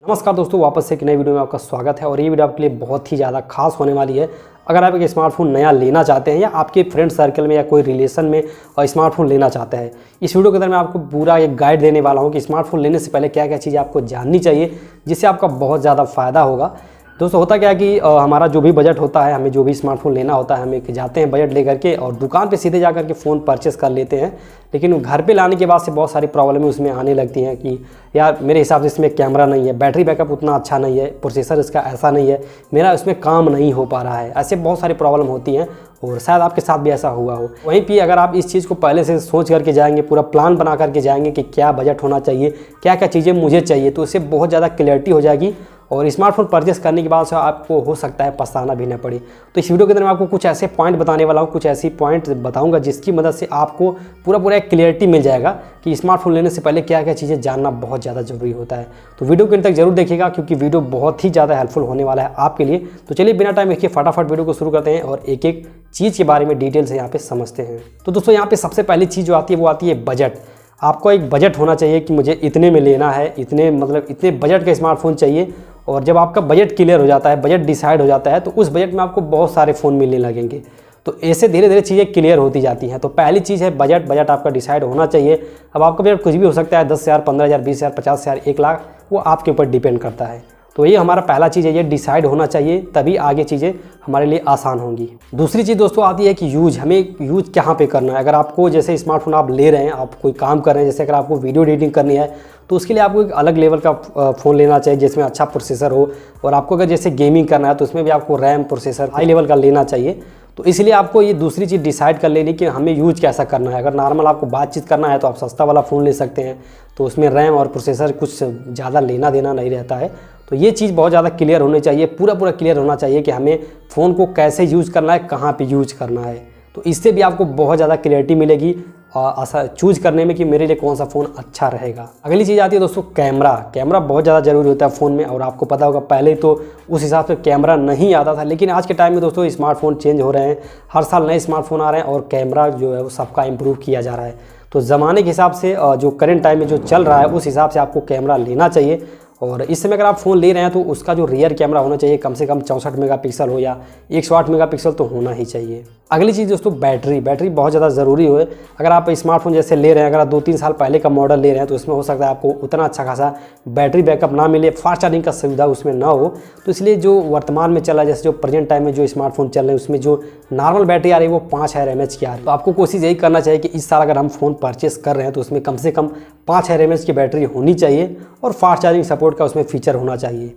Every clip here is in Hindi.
नमस्कार दोस्तों, वापस से एक नई वीडियो में आपका स्वागत है। और ये वीडियो आपके लिए बहुत ही ज़्यादा खास होने वाली है। अगर आप एक स्मार्टफोन नया लेना चाहते हैं या आपके फ्रेंड सर्कल में या कोई रिलेशन में स्मार्टफोन लेना चाहते हैं, इस वीडियो के अंदर मैं आपको पूरा एक गाइड देने वाला हूँ कि स्मार्टफोन लेने से पहले क्या क्या चीज़ें आपको जाननी चाहिए, जिससे आपका बहुत ज़्यादा फ़ायदा होगा। दोस्तों होता क्या है कि हमारा जो भी बजट होता है, हमें जो भी स्मार्टफोन लेना होता है, हम एक जाते हैं बजट लेकर के और दुकान पे सीधे जाकर के फ़ोन परचेस कर लेते हैं। लेकिन घर पे लाने के बाद से बहुत सारी प्रॉब्लमें उसमें आने लगती हैं कि यार मेरे हिसाब से इसमें कैमरा नहीं है, बैटरी बैकअप उतना अच्छा नहीं है, प्रोसेसर इसका ऐसा नहीं है, मेरा इसमें काम नहीं हो पा रहा है। ऐसे बहुत सारी प्रॉब्लम होती हैं और शायद आपके साथ भी ऐसा हुआ हो। वहीं पे अगर आप इस चीज़ को पहले से सोच करके जाएंगे, पूरा प्लान बना करके जाएंगे कि क्या बजट होना चाहिए, क्या क्या चीज़ें मुझे चाहिए, तो इससे बहुत ज़्यादा क्लैरिटी हो जाएगी और स्मार्टफोन परचेस करने के बाद से आपको हो सकता है पछताना भी न पड़े। तो इस वीडियो के अंदर मैं आपको कुछ ऐसे पॉइंट बताने वाला हूँ, कुछ ऐसी पॉइंट बताऊंगा जिसकी मदद से आपको पूरा एक क्लियरिटी मिल जाएगा कि स्मार्टफोन लेने से पहले क्या क्या चीज़ें जानना बहुत ज़्यादा ज़रूरी होता है। तो वीडियो के अंत तक जरूर देखिएगा क्योंकि वीडियो बहुत ही ज़्यादा हेल्पफुल होने वाला है आपके लिए। तो चलिए बिना टाइम देखिए फटाफट वीडियो को शुरू करते हैं और एक एक चीज़ के बारे में डिटेल से यहाँ पे समझते हैं। तो दोस्तों यहाँ पे सबसे पहली चीज़ जो आती है वो आती है बजट। आपको एक बजट होना चाहिए कि मुझे इतने में लेना है, इतने बजट का स्मार्टफोन चाहिए। और जब आपका बजट क्लियर हो जाता है, बजट डिसाइड हो जाता है, तो उस बजट में आपको बहुत सारे फ़ोन मिलने लगेंगे। तो ऐसे धीरे धीरे चीज़ें क्लियर होती जाती हैं। तो पहली चीज़ है बजट आपका डिसाइड होना चाहिए। अब आपका बजट कुछ भी हो सकता है, 10,000, 15,000, 20,000, 50,000, 1 लाख, वो आपके ऊपर डिपेंड करता है। तो ये हमारा पहला चीज़ है, ये डिसाइड होना चाहिए, तभी आगे चीज़ें हमारे लिए आसान होंगी। दूसरी चीज़ दोस्तों आती है कि हमें यूज़ कहाँ पे करना है। अगर आपको जैसे स्मार्टफोन आप ले रहे हैं, आप कोई काम कर रहे हैं, जैसे अगर आपको वीडियो एडिटिंग करनी है तो उसके लिए आपको एक अलग लेवल का फ़ोन लेना चाहिए जिसमें अच्छा प्रोसेसर हो। और आपको अगर जैसे गेमिंग करना है तो उसमें भी आपको रैम प्रोसेसर हाई लेवल का लेना चाहिए। तो इसलिए आपको ये दूसरी चीज़ डिसाइड कर लेनी कि हमें यूज कैसा करना है। अगर नॉर्मल आपको बातचीत करना है तो आप सस्ता वाला फ़ोन ले सकते हैं, तो उसमें रैम और प्रोसेसर कुछ ज़्यादा लेना देना नहीं रहता है। तो ये चीज़ बहुत ज़्यादा क्लियर होनी चाहिए, पूरा क्लियर होना चाहिए कि हमें फ़ोन को कैसे यूज़ करना है, कहाँ पे यूज़ करना है। तो इससे भी आपको बहुत ज़्यादा क्लियरिटी मिलेगी चूज़ करने में कि मेरे लिए कौन सा फ़ोन अच्छा रहेगा। अगली चीज़ आती है दोस्तों कैमरा बहुत ज़्यादा ज़रूरी होता है फ़ोन में। और आपको पता होगा पहले तो उस हिसाब से कैमरा नहीं आता था, लेकिन आज के टाइम में दोस्तों स्मार्टफोन चेंज हो रहे हैं, हर साल नए स्मार्टफोन आ रहे हैं और कैमरा जो है वो सबका इम्प्रूव किया जा रहा है। तो ज़माने के हिसाब से जो करंट टाइम में जो चल रहा है उस हिसाब से आपको कैमरा लेना चाहिए। और इस समय अगर आप फ़ोन ले रहे हैं तो उसका जो रियर कैमरा होना चाहिए कम से कम 64 मेगापिक्सल हो या 108 मेगापिक्सल तो होना ही चाहिए। अगली चीज़ दोस्तों बैटरी बहुत ज़्यादा ज़रूरी है। अगर आप स्मार्टफोन जैसे ले रहे हैं, अगर आप 2-3 साल पहले का मॉडल ले रहे हैं तो इसमें हो सकता है आपको उतना अच्छा खासा बैटरी बैकअप ना मिले, फास्ट चार्जिंग का सुविधा उसमें ना हो। तो इसलिए जो वर्तमान में चला है, जैसे जो प्रेजेंट टाइम में जो स्मार्टफोन चल रहे हैं उसमें जो नॉर्मल बैटरी आ रही है वो 5000 mAh की आ रही है। तो आपको कोशिश यही करना चाहिए कि इस साल अगर हम फ़ोन परचेस कर रहे हैं तो उसमें कम से कम 5000 mAh की बैटरी होनी चाहिए और फास्ट चार्जिंग सपोर्ट का उसमें फीचर होना चाहिए।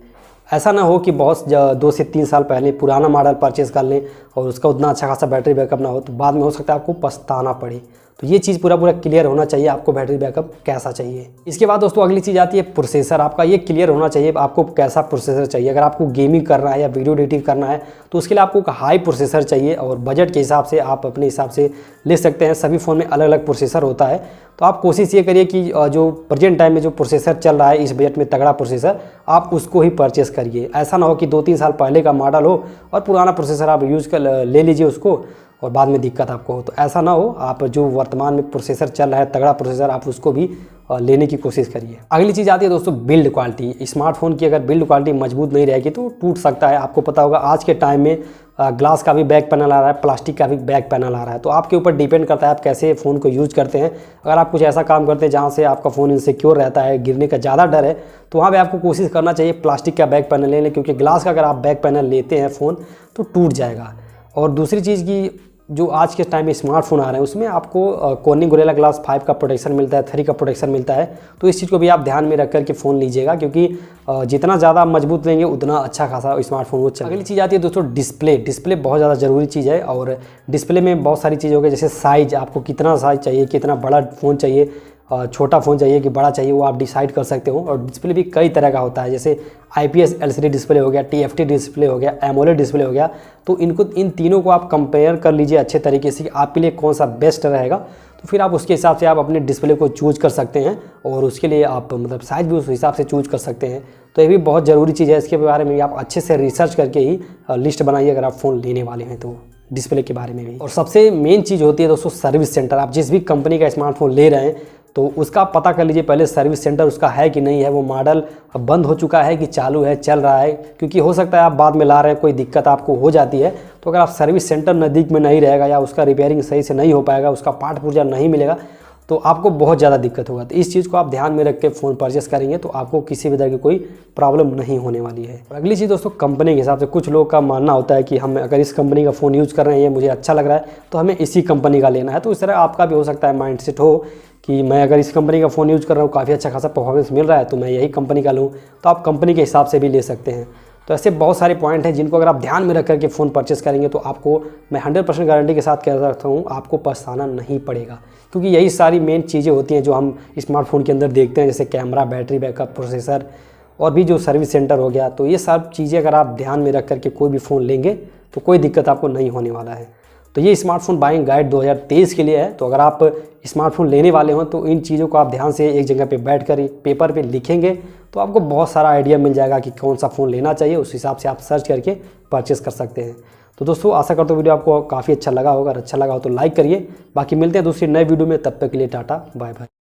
ऐसा ना हो कि बहुत 2 से 3 साल पहले पुराना मॉडल परचेज़ कर लें और उसका उतना अच्छा खासा बैटरी बैकअप ना हो तो बाद में हो सकता है आपको पछताना पड़े। तो ये चीज़ पूरा क्लियर होना चाहिए आपको बैटरी बैकअप कैसा चाहिए। इसके बाद दोस्तों अगली चीज़ आती है प्रोसेसर। आपका ये क्लियर होना चाहिए आपको कैसा प्रोसेसर चाहिए। अगर आपको गेमिंग करना है या वीडियो एडिटिंग करना है तो उसके लिए आपको एक हाई प्रोसेसर चाहिए। और बजट के हिसाब से आप अपने हिसाब से ले सकते हैं, सभी फ़ोन में अलग अलग प्रोसेसर होता है। तो आप कोशिश ये करिए कि जो प्रेजेंट टाइम में जो प्रोसेसर चल रहा है इस बजट में तगड़ा प्रोसेसर, आप उसको ही परचेस करिए। ऐसा ना हो कि 2-3 साल पहले का मॉडल हो और पुराना प्रोसेसर आप यूज़ कर ले लीजिए उसको और बाद में दिक्कत आपको हो। तो ऐसा ना हो, आप जो वर्तमान में प्रोसेसर चल रहा है तगड़ा प्रोसेसर, आप उसको भी लेने की कोशिश करिए। अगली चीज़ आती है दोस्तों बिल्ड क्वालिटी। स्मार्टफोन की अगर बिल्ड क्वालिटी मजबूत नहीं रहेगी तो टूट सकता है। आपको पता होगा आज के टाइम में ग्लास का भी बैक पैनल आ रहा है, प्लास्टिक का भी बैक पैनल आ रहा है। तो आपके ऊपर डिपेंड करता है आप कैसे फ़ोन को यूज़ करते हैं। अगर आप कुछ ऐसा काम करते हैं जहाँ से आपका फ़ोन इनसिक्योर रहता है, गिरने का ज़्यादा डर है, तो वहाँ पे आपको कोशिश करना चाहिए प्लास्टिक का बैक पैनल लें, क्योंकि ग्लास का अगर आप बैक पैनल लेते हैं फ़ोन तो टूट जाएगा। और दूसरी चीज़ की जो आज के टाइम में स्मार्टफोन आ रहे हैं उसमें आपको कॉर्निंग गोरिल्ला ग्लास 5 का प्रोटेक्शन मिलता है, 3 का प्रोटेक्शन मिलता है। तो इस चीज़ को भी आप ध्यान में रख कर के फ़ोन लीजिएगा, क्योंकि जितना ज़्यादा मजबूत लेंगे उतना अच्छा खासा स्मार्टफोन वो चलेगा। अगली चीज़ आती है दोस्तों डिस्प्ले बहुत ज़्यादा ज़रूरी चीज़ है। और डिस्प्ले में बहुत सारी चीज़ होगी, जैसे साइज़, आपको कितना साइज़ चाहिए, कितना बड़ा फ़ोन चाहिए, छोटा फ़ोन चाहिए कि बड़ा चाहिए, वो आप डिसाइड कर सकते हो। और डिस्प्ले भी कई तरह का होता है, जैसे IPS LCD डिस्प्ले हो गया, TFT डिस्प्ले हो गया, AMOLED डिस्प्ले हो गया। तो इन तीनों को आप कंपेयर कर लीजिए अच्छे तरीके से कि आपके लिए कौन सा बेस्ट रहेगा। तो फिर आप उसके हिसाब से आप अपने डिस्प्ले को चूज कर सकते हैं और उसके लिए आप साइज़ भी उस हिसाब से चूज कर सकते हैं। तो ये भी बहुत ज़रूरी चीज़ है। इसके बारे में आप अच्छे से रिसर्च करके ही लिस्ट बनाइए अगर आप फ़ोन लेने वाले हैं तो डिस्प्ले के बारे में भी। और सबसे मेन चीज़ होती है दोस्तों सर्विस सेंटर। आप जिस भी कंपनी का स्मार्टफोन ले रहे हैं तो उसका पता कर लीजिए पहले सर्विस सेंटर उसका है कि नहीं है, वो मॉडल बंद हो चुका है कि चालू है, चल रहा है, क्योंकि हो सकता है आप बाद में ला रहे हैं कोई दिक्कत आपको हो जाती है। तो अगर आप सर्विस सेंटर नज़दीक में नहीं रहेगा या उसका रिपेयरिंग सही से नहीं हो पाएगा, उसका पार्ट पुर्जा नहीं मिलेगा, तो आपको बहुत ज़्यादा दिक्कत होगा। तो इस चीज़ को आप ध्यान में रख के फ़ोन परचेस करेंगे तो आपको किसी भी तरह की कोई प्रॉब्लम नहीं होने वाली है। और अगली चीज़ दोस्तों, कंपनी के हिसाब से कुछ लोग का मानना होता है कि हम अगर इस कंपनी का फ़ोन यूज़ कर रहे हैं, ये मुझे अच्छा लग रहा है, तो हमें इसी कंपनी का लेना है। तो इस तरह आपका भी हो सकता है माइंड सेट हो कि मैं अगर इस कंपनी का फ़ोन यूज़ कर रहा हूँ, काफ़ी अच्छा खासा परफॉर्मेंस मिल रहा है, तो मैं यही कंपनी का लूँ। तो आप कंपनी के हिसाब से भी ले सकते हैं। तो ऐसे बहुत सारे पॉइंट हैं जिनको अगर आप ध्यान में रख करके फ़ोन परचेस करेंगे तो आपको मैं 100% गारंटी के साथ कह सकता हूँ, आपको पछताना नहीं पड़ेगा। क्योंकि यही सारी मेन चीज़ें होती हैं जो हम स्मार्टफोन के अंदर देखते हैं, जैसे कैमरा, बैटरी बैकअप, प्रोसेसर और भी जो सर्विस सेंटर हो गया। तो ये सब चीज़ें अगर आप ध्यान में रख करके कोई भी फ़ोन लेंगे तो कोई दिक्कत आपको नहीं होने वाला है। तो ये स्मार्टफोन बाइंग गाइड 2023 के लिए है। तो अगर आप स्मार्टफोन लेने वाले हों तो इन चीज़ों को आप ध्यान से एक जगह पे बैठ कर पेपर पे लिखेंगे तो आपको बहुत सारा आइडिया मिल जाएगा कि कौन सा फ़ोन लेना चाहिए। उस हिसाब से आप सर्च करके परचेस कर सकते हैं। तो दोस्तों आशा करता हूँ वीडियो आपको काफ़ी अच्छा लगा होगा। अगर अच्छा लगा हो तो लाइक करिए। बाकी मिलते हैं दूसरी नए वीडियो में, तब तक के लिए टाटा बाय बाय।